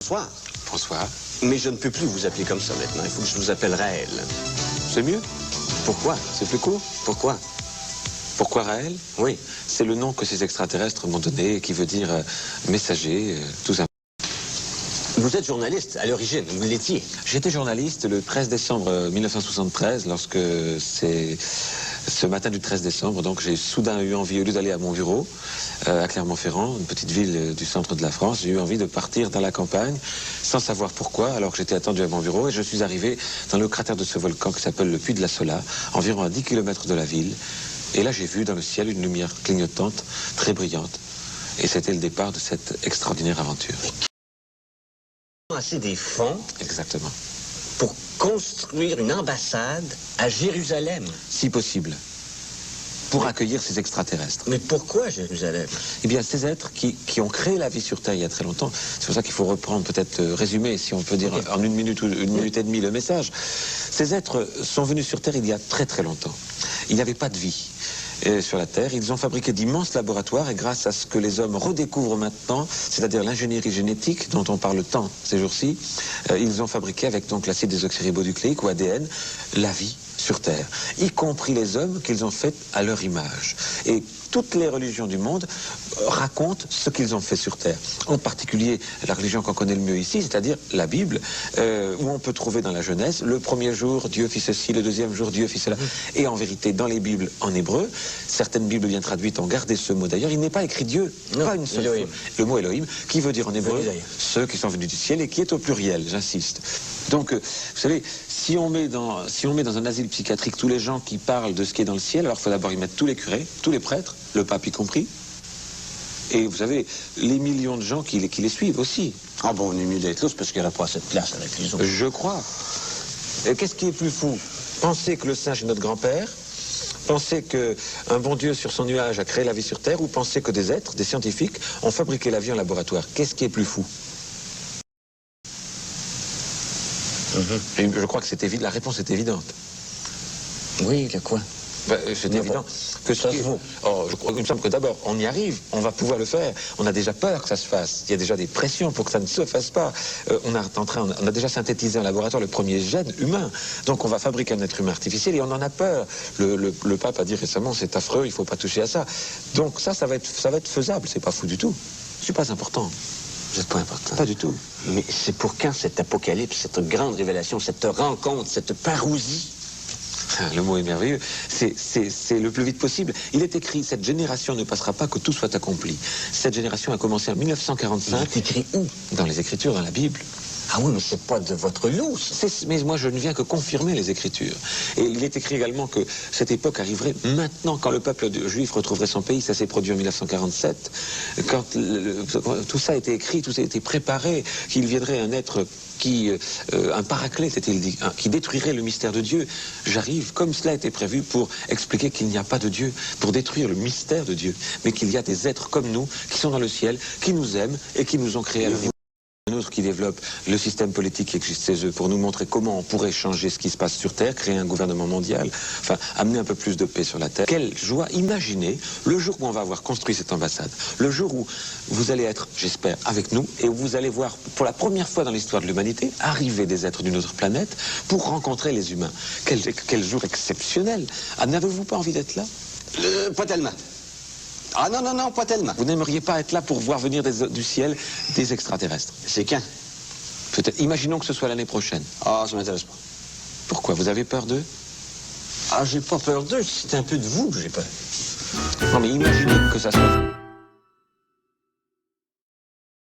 Bonsoir. Bonsoir. Mais je ne peux plus vous appeler comme ça maintenant. Il faut que je vous appelle Raël. C'est mieux? Pourquoi? C'est plus court? Pourquoi? Pourquoi Raël? Oui. C'est le nom que ces extraterrestres m'ont donné, qui veut dire messager, tout ça. Vous êtes journaliste à l'origine, vous l'étiez. J'étais journaliste le 13 décembre 1973, lorsque c'est ce matin du 13 décembre, donc j'ai soudain eu envie, au lieu d'aller à mon bureau, à Clermont-Ferrand, une petite ville du centre de la France, j'ai eu envie de partir dans la campagne, sans savoir pourquoi, alors que j'étais attendu à mon bureau, et je suis arrivé dans le cratère de ce volcan qui s'appelle le Puy de la Sola, environ à 10 km de la ville, et là j'ai vu dans le ciel une lumière clignotante, très brillante, et c'était le départ de cette extraordinaire aventure. Assez des fonds Exactement. pour construire une ambassade à Jérusalem. Si possible, pour accueillir ces extraterrestres. Mais pourquoi Jérusalem? Eh bien, ces êtres qui ont créé la vie sur Terre il y a très longtemps, c'est pour ça qu'il faut reprendre, peut-être résumer, si on peut dire en une minute ou une minute et demie le message. Ces êtres sont venus sur Terre il y a très longtemps. Il n'y avait pas de vie sur la Terre. Ils ont fabriqué d'immenses laboratoires et grâce à ce que les hommes redécouvrent maintenant, c'est-à-dire l'ingénierie génétique dont on parle tant ces jours-ci, ils ont fabriqué avec donc l'acide désoxyribonucléique ou ADN la vie sur Terre, y compris les hommes qu'ils ont fait à leur image. Et toutes les religions du monde racontent ce qu'ils ont fait sur Terre. En particulier, la religion qu'on connaît le mieux ici, c'est-à-dire la Bible, où on peut trouver dans la Genèse, le premier jour, Dieu fit ceci, le deuxième jour, Dieu fit cela. Et en vérité, dans les Bibles en hébreu, certaines Bibles bien traduites ont gardé ce mot. D'ailleurs, il n'est pas écrit Dieu, non, pas une seule Elohim. fois. Le mot Elohim, qui veut dire en hébreu ceux qui sont venus du ciel et qui est au pluriel, j'insiste. Donc, vous savez, si on met dans un asile psychiatrique tous les gens qui parlent de ce qui est dans le ciel, alors il faut d'abord y mettre tous les curés, tous les prêtres, le pape y compris, et vous savez, les millions de gens qui les suivent aussi. Ah bon, on est mieux d'être là, c'est parce qu'il n'y aura pas assez de place avec les autres. Je crois. Et qu'est-ce qui est plus fou? Penser que le singe est notre grand-père, penser qu'un bon Dieu sur son nuage a créé la vie sur Terre, ou penser que des êtres, des scientifiques, ont fabriqué la vie en laboratoire. Qu'est-ce qui est plus fou? Et je crois que c'est évident, la réponse est évidente. Oui, le quoi? Ben, c'est évident que ça se vaut. Oh, il me semble que d'abord, on y arrive, on va pouvoir le faire. On a déjà peur que ça se fasse. Il y a déjà des pressions pour que ça ne se fasse pas. On a déjà synthétisé en laboratoire le premier gène humain. Donc on va fabriquer un être humain artificiel et on en a peur. Le pape a dit récemment, c'est affreux, il ne faut pas toucher à ça. Donc ça va être faisable. C'est pas fou du tout. C'est pas important. C'est pas important. Pas du tout. Mais c'est pour quand cet apocalypse, cette grande révélation, cette rencontre, cette parousie? Le mot est merveilleux. C'est le plus vite possible. Il est écrit, cette génération ne passera pas que tout soit accompli. Cette génération a commencé en 1945. Il est écrit où? Dans les Écritures, dans la Bible. Ah oui, mais c'est pas de votre lousse. Mais moi, je ne viens que confirmer les Écritures. Et il est écrit également que cette époque arriverait maintenant, quand le peuple juif retrouverait son pays. Ça s'est produit en 1947. Quand tout ça a été écrit, tout ça a été préparé, qu'il viendrait un être un paraclet, c'était dit, qui détruirait le mystère de Dieu. J'arrive, comme cela a été prévu, pour expliquer qu'il n'y a pas de Dieu, pour détruire le mystère de Dieu, mais qu'il y a des êtres comme nous, qui sont dans le ciel, qui nous aiment et qui nous ont créés à leur image. Un autre qui développe le système politique qui existe chez eux pour nous montrer comment on pourrait changer ce qui se passe sur Terre, créer un gouvernement mondial, enfin amener un peu plus de paix sur la Terre. Quelle joie, imaginez le jour où on va avoir construit cette ambassade, le jour où vous allez être, j'espère, avec nous et où vous allez voir pour la première fois dans l'histoire de l'humanité arriver des êtres d'une autre planète pour rencontrer les humains. Quel jour exceptionnel. Ah, n'avez-vous pas envie d'être là? Pas tellement. Ah non, pas tellement. Vous n'aimeriez pas être là pour voir venir du ciel des extraterrestres? C'est quand? Peut-être. Imaginons que ce soit l'année prochaine. Ah, ça m'intéresse pas. Pourquoi? Vous avez peur d'eux? Ah, j'ai pas peur d'eux, c'est un peu de vous que j'ai peur. Non, mais imaginez que ça soit...